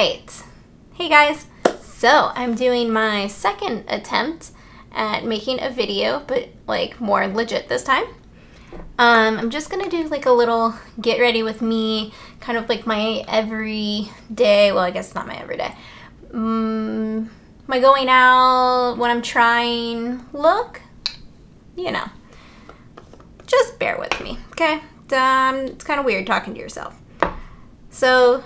Alright, hey guys, so I'm doing my second attempt at making a video, but like more legit this time. I'm just gonna do like a little get ready with me, kind of like my everyday, well I guess it's not my everyday, my going out, when I'm trying look, you know, just bear with me, okay? It's kind of weird talking to yourself. So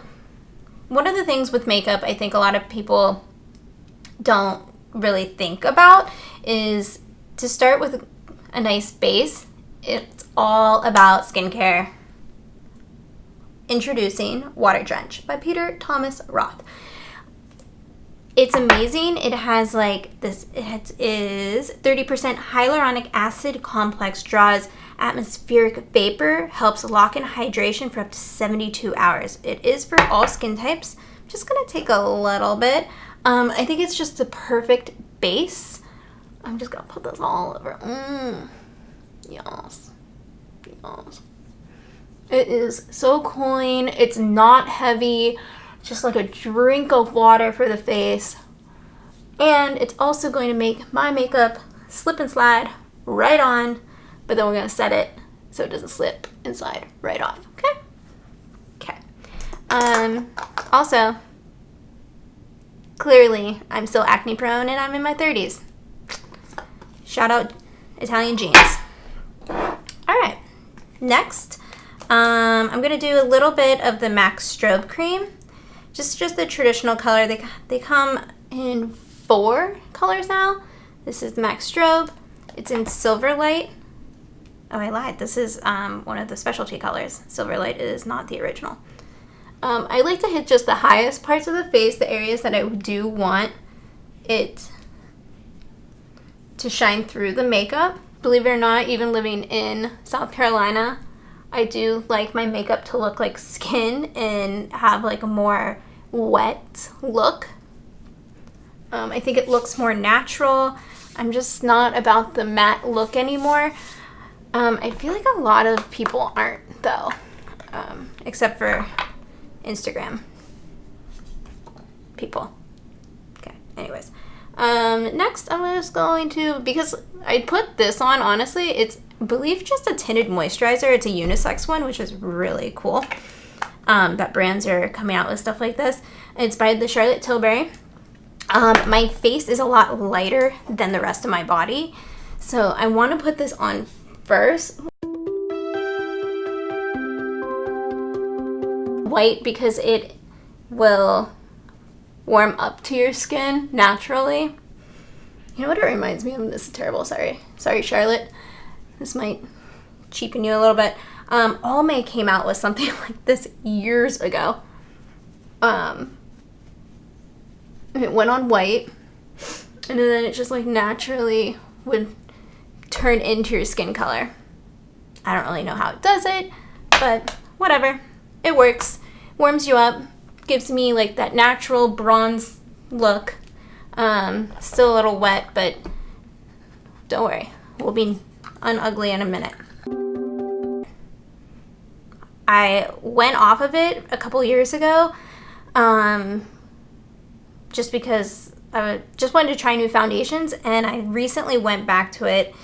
one of the things with makeup I think a lot of people don't really think about is to start with a nice base. It's all about skincare. Introducing Water Drench by Peter Thomas Roth. It's amazing. It has like this, it is 30% hyaluronic acid complex, draws atmospheric vapor, helps lock in hydration for up to 72 hours. It is for all skin types. I'm just gonna take a little bit. I think it's just the perfect base. I'm just gonna put this all over. Yes. Yes. It is so cooling. It's not heavy. Just like a drink of water for the face. And it's also going to make my makeup slip and slide right on, but then we're going to set it so it doesn't slip and slide right off. Okay? Okay. Also, clearly I'm still acne prone and I'm in my 30s. Shout out Italian jeans. Alright. Next, I'm going to do a little bit of the MAC Strobe Cream. Just the traditional color. They come in 4 colors now. This is MAC Strobe. It's in Silver Light. Oh, I lied. This is one of the specialty colors. Silver Light is not the original. I like to hit just the highest parts of the face, the areas that I do want it to shine through the makeup. Believe it or not, even living in South Carolina, I do like my makeup to look like skin and have like a more wet look. I think it looks more natural. I'm just not about the matte look anymore. I feel like a lot of people aren't though, except for Instagram people. Okay, anyways. Next I'm just going to, because I put this on, honestly, it's I believe just a tinted moisturizer. It's a unisex one, which is really cool. That brands are coming out with stuff like this. It's by the Charlotte Tilbury. My face is a lot lighter than the rest of my body, so I want to put this on first. White, because it will warm up to your skin naturally. You know what it reminds me of? This is terrible. Sorry, Charlotte. This might cheapen you a little bit. Almay came out with something like this years ago. It went on white, and then it just like naturally would turn into your skin color. I don't really know how it does it, but whatever. It works. Warms you up. Gives me like that natural bronze look. Still a little wet, but don't worry. We'll be unugly in a minute. I went off of it a couple years ago, just because I just wanted to try new foundations, and I recently went back to it.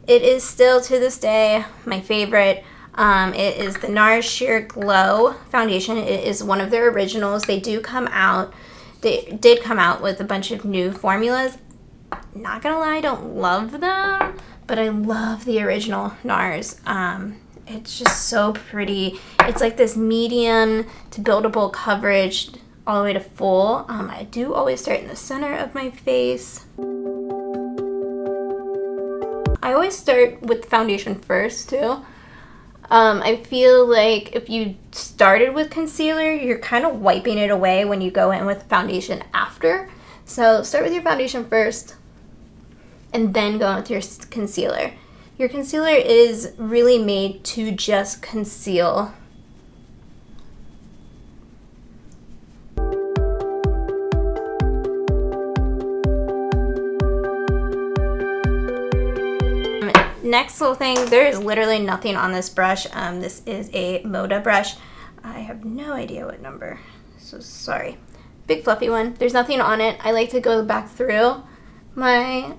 It is still to this day my favorite. It is the Nars Sheer Glow foundation. It is one of their originals. They did come out with a bunch of new formulas. Not gonna lie, I don't love them, but I love the original Nars. It's just so pretty. It's like this medium to buildable coverage all the way to full. I do always start in the center of my face. I always start with foundation first too. I feel like if you started with concealer, you're kind of wiping it away when you go in with foundation after. So start with your foundation first and then go in with your concealer. Your concealer is really made to just conceal. Next little thing, there is literally nothing on this brush. This is a Moda brush. I have no idea what number, so sorry. big fluffy one. There's nothing on it. I like to go back through my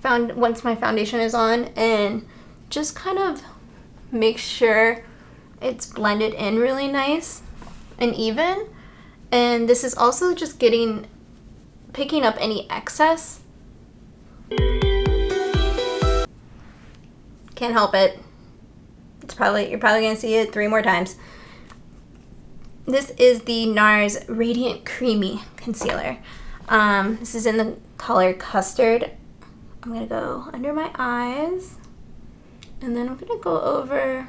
once my foundation is on and just kind of make sure it's blended in really nice and even. And this is also just picking up any excess. Can't help it. You're probably gonna see it 3 more times. This is the NARS Radiant Creamy Concealer. This is in the color Custard. I'm gonna go under my eyes, and then I'm gonna go over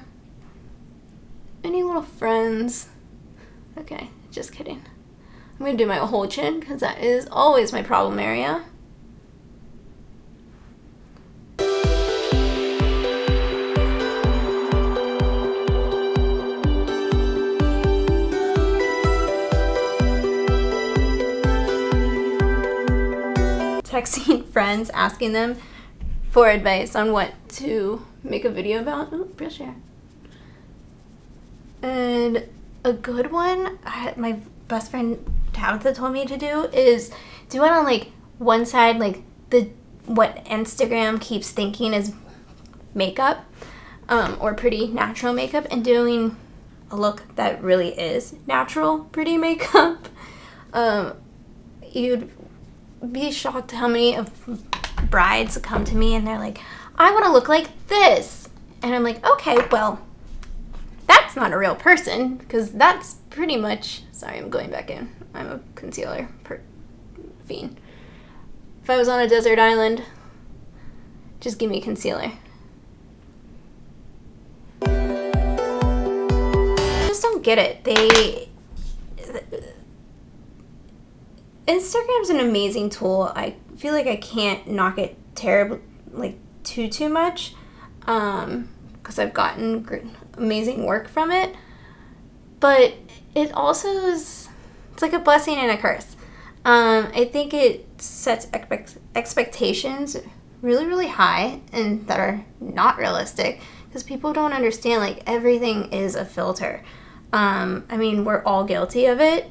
any little friends. Okay, just kidding. I'm gonna do my whole chin because that is always my problem area. Texting friends, asking them for advice on what to make a video about. Oh, brush hair. And a good one, my best friend Tabitha told me to do is do it on like one side, like what Instagram keeps thinking is makeup, or pretty natural makeup, and doing a look that really is natural, pretty makeup. You'd be shocked how many of brides come to me and they're like, I want to look like this, and I'm like, okay, well, that's not a real person, because that's pretty much, sorry, I'm going back in, I'm a concealer fiend. If I was on a desert island, just give me concealer. I just don't get it. Instagram's an amazing tool. I feel like I can't knock it terribly, like too much, because I've gotten amazing work from it. But it also is, it's like a blessing and a curse. I think it sets expectations really, really high and that are not realistic, because people don't understand, like, everything is a filter. I mean, we're all guilty of it.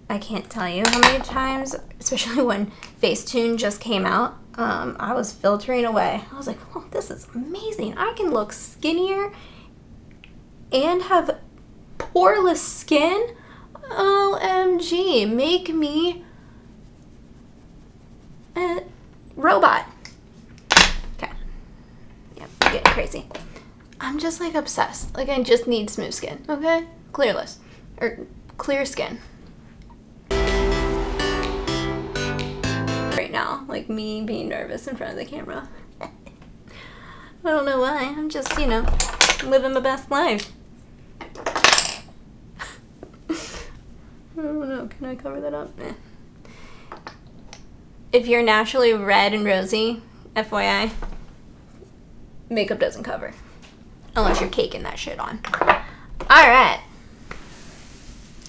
I can't tell you how many times, especially when Facetune just came out, I was filtering away. I was like, oh, this is amazing. I can look skinnier and have poreless skin. OMG, make me a robot. Okay. Yep, I'm getting crazy. I'm just like obsessed. Like, I just need smooth skin, okay? Clearless. Or clear skin. Right now, like me being nervous in front of the camera. I don't know why. I'm just, you know, living my best life. I don't know. Can I cover that up? Eh. If you're naturally red and rosy, FYI, makeup doesn't cover. Unless you're caking that shit on. Alright.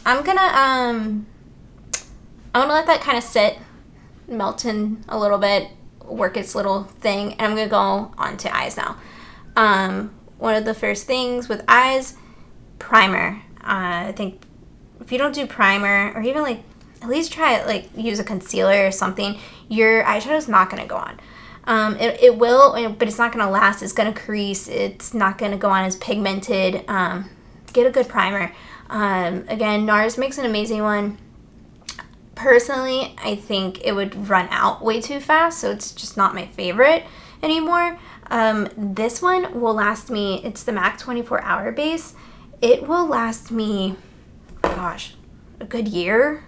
I'm gonna let that kind of sit, melt in a little bit, work its little thing, and I'm gonna go on to eyes now. One of the first things with eyes, primer. I think if you don't do primer, or even like, at least try it, like use a concealer or something, your eyeshadow's not gonna go on. It will, but it's not gonna last. It's gonna crease. It's not gonna go on as pigmented. Get a good primer. Again, NARS makes an amazing one. Personally, I think it would run out way too fast, so it's just not my favorite anymore. This one will last me, it's the MAC 24-hour base. It will last me, gosh, a good year.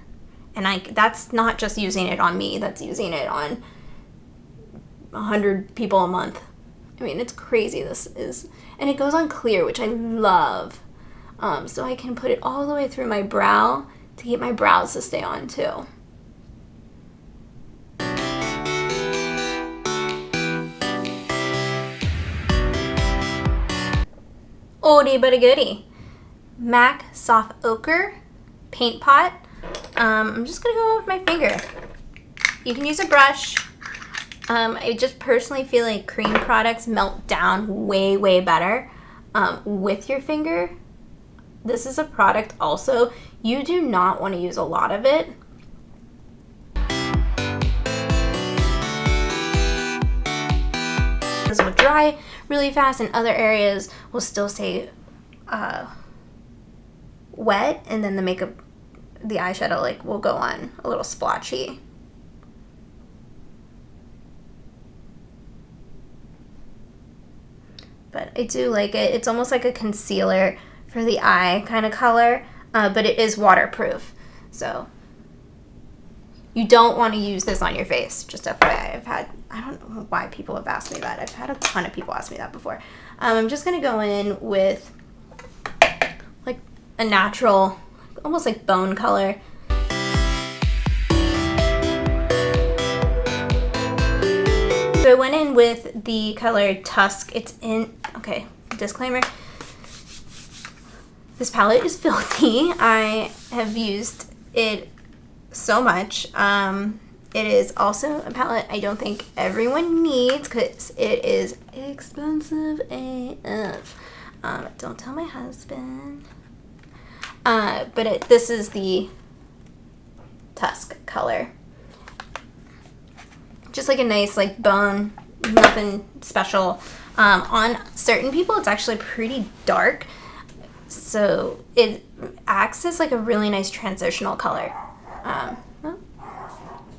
And that's not just using it on me, that's using it on 100 people a month. I mean, it's crazy, this is. And it goes on clear, which I love. So I can put it all the way through my brow to get my brows to stay on too. Oldie but a goodie. MAC Soft Ochre Paint Pot. I'm just gonna go with my finger. You can use a brush. I just personally feel like cream products melt down way better with your finger. This is a product also, you do not want to use a lot of it. dry really fast, and other areas will still stay wet, and then the eyeshadow like will go on a little splotchy. But I do like it. It's almost like a concealer for the eye kind of color, but it is waterproof. So you don't want to use this on your face. Just FYI, I don't know why people have asked me that. I've had a ton of people ask me that before. I'm just going to go in with like a natural, almost like bone color. So I went in with the color Tusk. It's in, okay, disclaimer. This palette is filthy. I have used it so much. It is also a palette I don't think everyone needs because it is expensive AF. Don't tell my husband. But this is the Tusk color. Just like a nice like bone, nothing special. On certain people it's actually pretty dark, so it acts as like a really nice transitional color. Well,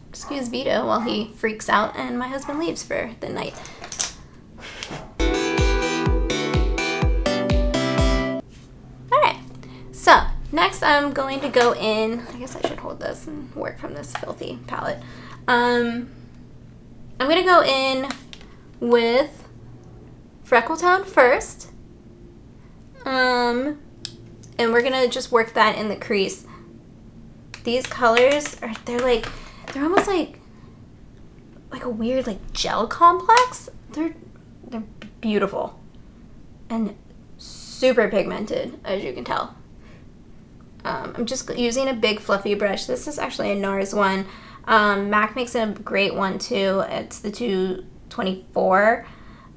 excuse Vito while he freaks out and my husband leaves for the night. Alright, so next I'm going to go in, I guess I should hold this and work from this filthy palette. I'm going to go in with Freckle Tone first. And we're going to just work that in the crease. These colors, they're almost like a weird like gel complex. They're beautiful. And super pigmented, as you can tell. I'm just using a big fluffy brush. This is actually a Nars one. MAC makes a great one too. It's the 224.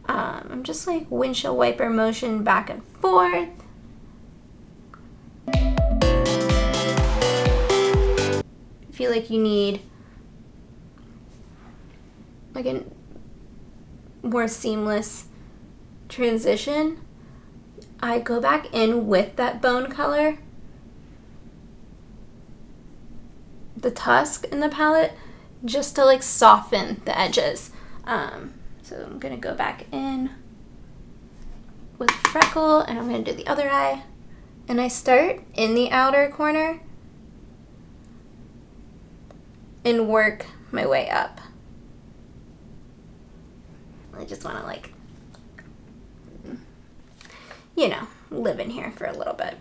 I'm just like windshield wiper motion back and forth. I feel like you need like a more seamless transition. I go back in with that bone color, the Tusk in the palette, just to like soften the edges. So I'm gonna go back in with Freckle and I'm gonna do the other eye, and I start in the outer corner and work my way up. I just want to like, you know, live in here for a little bit.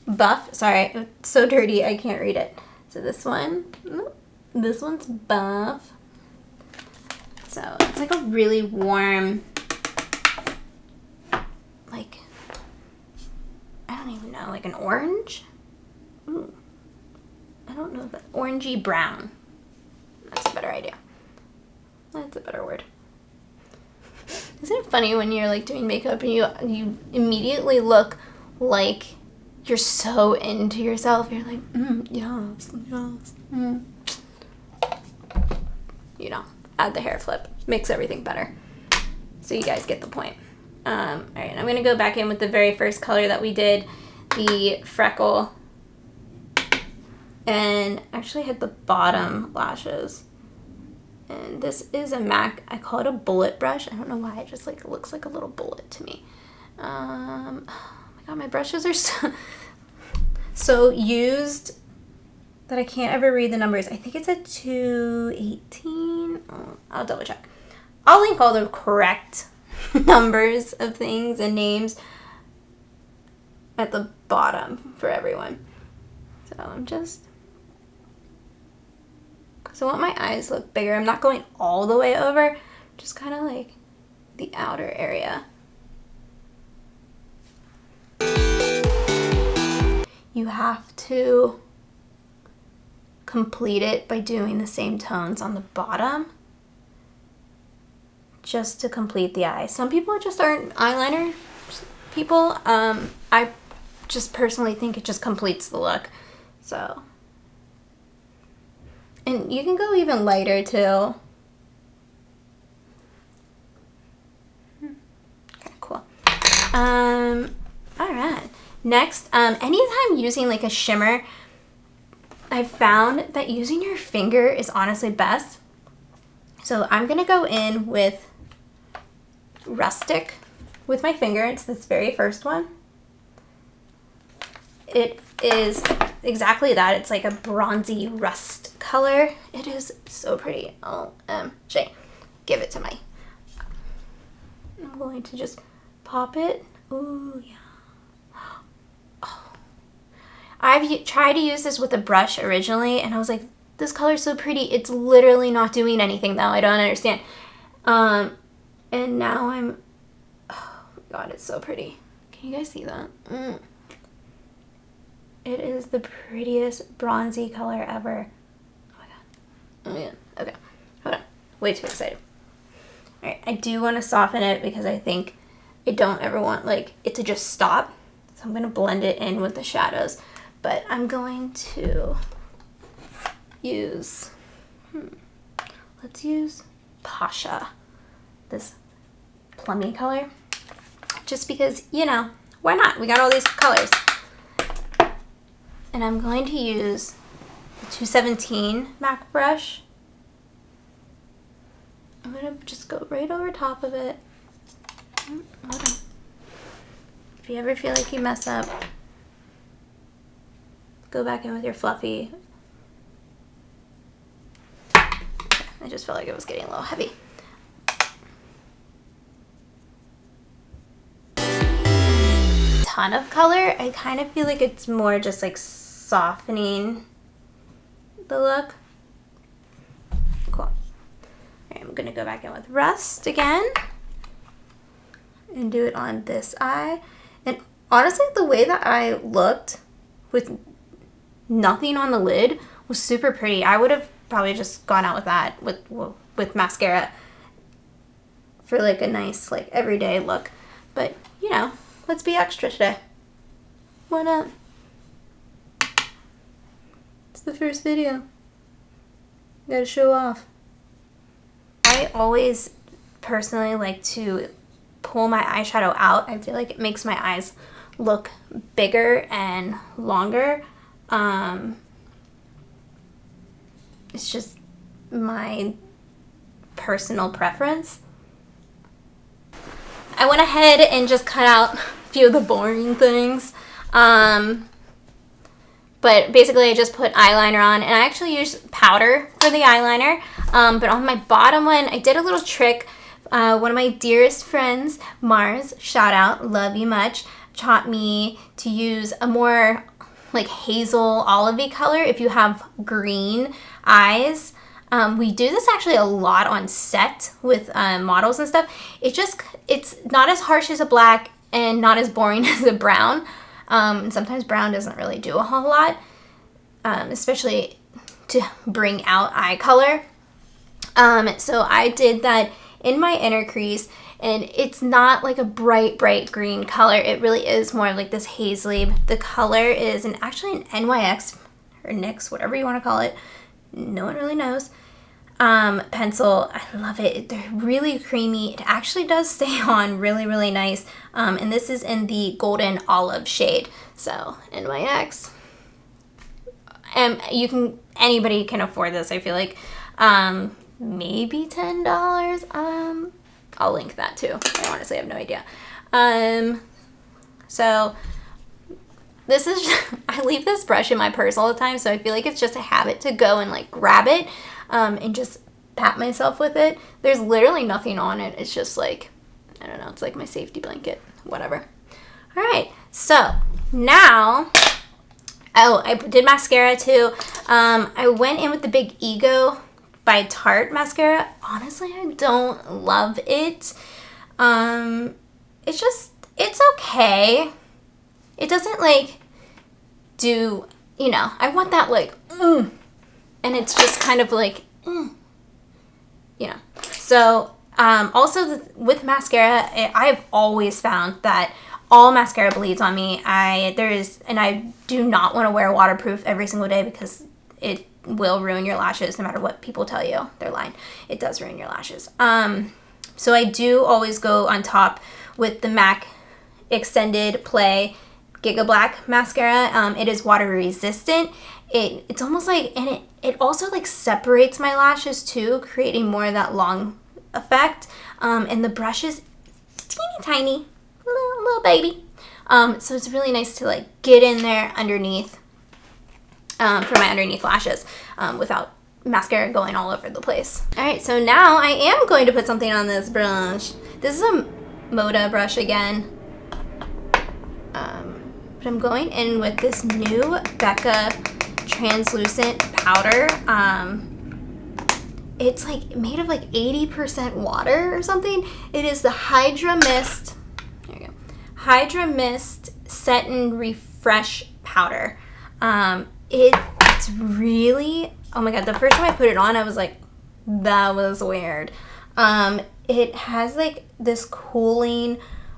Buff, sorry, it's so dirty I can't read it. So this one's Buff. So it's like a really warm, like, I don't even know, like an orange? Ooh. I don't know, that orangey brown. That's a better idea. That's a better word. Isn't it funny when you're like doing makeup and you immediately look like you're so into yourself? You're like, yes. You know, add the hair flip. Makes everything better. So you guys get the point. Alright, I'm going to go back in with the very first color that we did, the Freckle. And actually hit the bottom lashes. And this is a MAC. I call it a bullet brush. I don't know why. It just like looks like a little bullet to me. Oh my god, my brushes are so used that I can't ever read the numbers. I think it's a 218. Oh, I'll double check. I'll link all the correct numbers of things and names at the bottom for everyone. So I'm just... So I want my eyes to look bigger. I'm not going all the way over, just kind of like the outer area. You have to complete it by doing the same tones on the bottom just to complete the eye. Some people just aren't eyeliner people. I just personally think it just completes the look. So And you can go even lighter too. Okay, cool. Alright. Next, anytime using like a shimmer, I've found that using your finger is honestly best. So I'm gonna go in with Rustic with my finger. It's this very first one. It is exactly that. It's like a bronzy rust color. It is so pretty. OMG. Give it to me. I'm going to just pop it. Ooh, yeah. Oh. I've tried to use this with a brush originally, and I was like, this color is so pretty. It's literally not doing anything though. I don't understand. And now I'm, oh my god, it's so pretty. Can you guys see that? It is the prettiest bronzy color ever. Oh my god. Oh man. Okay. Hold on. Way too excited. Alright, I do want to soften it because I think I don't ever want like it to just stop. So I'm going to blend it in with the shadows. But I'm going to use, let's use Pasha, this plummy color. Just because, you know, why not? We got all these colors. And I'm going to use the 217 MAC brush. I'm going to just go right over top of it. Hold on. If you ever feel like you mess up, go back in with your fluffy. I just felt like it was getting a little heavy. Ton of color. I kind of feel like it's more just like softening the look. Cool. All right, I'm gonna go back in with Rust again and do it on this eye. And honestly, the way that I looked with nothing on the lid was super pretty. I would have probably just gone out with that with mascara for like a nice like everyday look. But you know, let's be extra today. Why not? It's the first video. Gotta show off. I always personally like to pull my eyeshadow out. I feel like it makes my eyes look bigger and longer. It's just my personal preference. I went ahead and just cut out a few of the boring things. But basically I just put eyeliner on, and I actually used powder for the eyeliner. But on my bottom one, I did a little trick. One of my dearest friends, Mars, shout out, love you much, taught me to use a more like hazel olivey color if you have green eyes. We do this actually a lot on set with models and stuff. It's not as harsh as a black and not as boring as a brown. Sometimes brown doesn't really do a whole lot, especially to bring out eye color. So I did that in my inner crease, and it's not like a bright green color. It really is more like this hazily. The color is actually an NYX or NYX, whatever you want to call it. No one really knows. Pencil. I love it. They're really creamy. It actually does stay on really nice. And this is in the golden olive shade. So NYX. And anybody can afford this, I feel like. Maybe $10. I'll link that too. I honestly have no idea. So this is, I leave this brush in my purse all the time, so I feel like it's just a habit to go and like grab it and just pat myself with it. There's literally nothing on it. It's just like, I don't know, it's like my safety blanket, whatever. All right, so now, oh, I did mascara too. I went in with the Big Ego by Tarte mascara. Honestly, I don't love it. It's okay. It doesn't like do, you know, I want that like, and it's just kind of like, you know. So, also with mascara, I've always found that all mascara bleeds on me. And I do not want to wear waterproof every single day because it will ruin your lashes no matter what people tell you. They're lying. It does ruin your lashes. So I do always go on top with the MAC Extended Play Giga Black mascara. It is water resistant. It's almost like, and it also like separates my lashes too, creating more of that long effect. And the brush is teeny tiny, little baby. So it's really nice to like get in there underneath, for my underneath lashes, without mascara going all over the place. All right, so now I am going to put something on this brush. This is a Moda brush again. But I'm going in with this new Becca translucent powder. It's like made of like 80% water or something. It is the Hydra Mist. There you go. Hydra Mist Set and Refresh powder. It's really, oh my god, the first time I put it on, I was like, that was weird. It has like this cooling,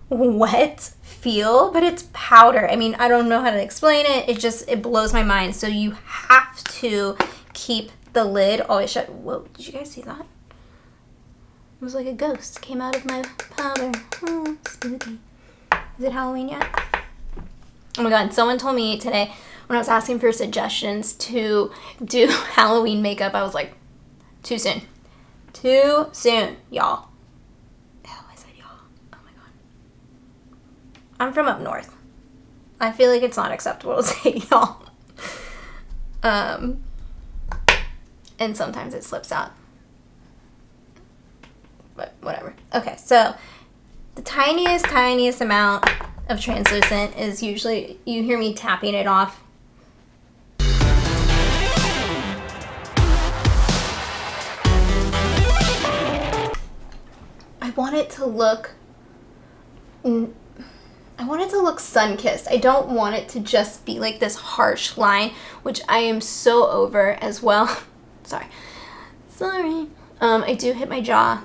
wet feel, but it's powder. I mean, I don't know how to explain it. It blows my mind. So you have to keep the lid always shut. Whoa, did you guys see that? It was like a ghost came out of my powder. Oh, spooky. Is it Halloween yet? Oh my god, someone told me today when I was asking for suggestions to do Halloween makeup, I was like, too soon. Too soon, y'all. Oh, I said y'all. Oh my god. I'm from up north. I feel like it's not acceptable to say y'all. And sometimes it slips out. But whatever. Okay, so the tiniest amount of translucent is usually, you hear me tapping it off. I want it to look sun-kissed. I don't want it to just be like this harsh line, which I am so over as well. Sorry. I do hit my jaw.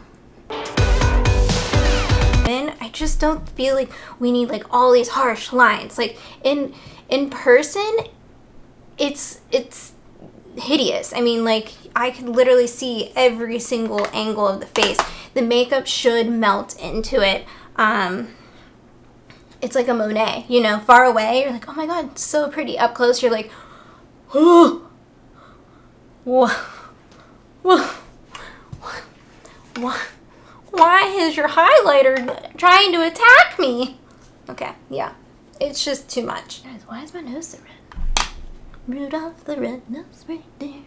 And I just don't feel like we need like all these harsh lines. Like in person, it's hideous. I mean, like I could literally see every single angle of the face. The makeup should melt into it. It's like a Monet, you know, far away, you're like, oh my god, so pretty. Up close, you're like, oh, why is your highlighter trying to attack me? Okay, yeah, it's just too much. Guys, why is my nose so red? Rudolph the red-nosed reindeer.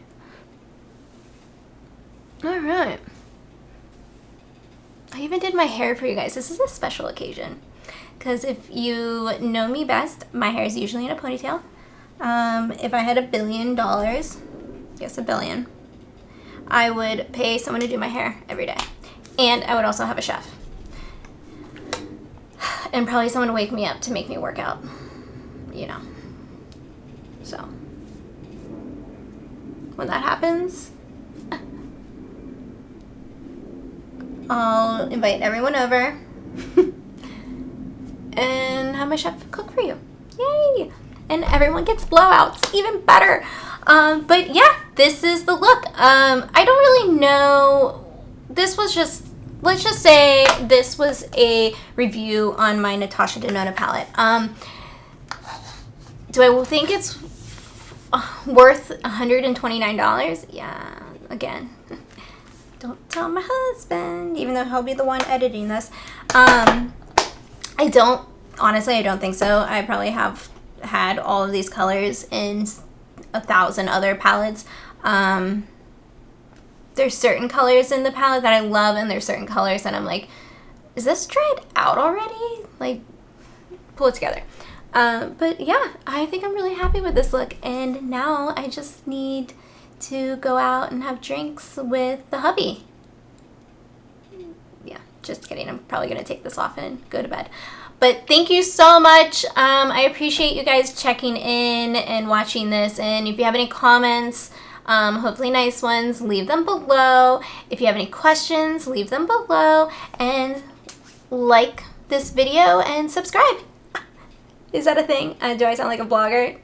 All right. I even did my hair for you guys. This is a special occasion. Because if you know me best, my hair is usually in a ponytail. If I had $1 billion, yes, $1 billion, I would pay someone to do my hair every day. And I would also have a chef. And probably someone to wake me up to make me work out. You know. So, when that happens, I'll invite everyone over. And have my chef cook for you. Yay! And everyone gets blowouts. Even better. But yeah, this is the look. I don't really know. This was just, let's just say this was a review on my Natasha Denona palette. Do I think it's worth $129? Yeah, again. Don't tell my husband, even though he'll be the one editing this. Honestly, I don't think so. I probably have had all of these colors in 1,000 other palettes. There's certain colors in the palette that I love, and there's certain colors that I'm like, is this tried out already? Like, pull it together. But yeah, I think I'm really happy with this look, and now I just need to go out and have drinks with the hubby. Yeah, just kidding. I'm probably going to take this off and go to bed. But thank you so much. I appreciate you guys checking in and watching this. And if you have any comments, hopefully nice ones, leave them below. If you have any questions, leave them below. And like this video and subscribe. Is that a thing? Do I sound like a blogger?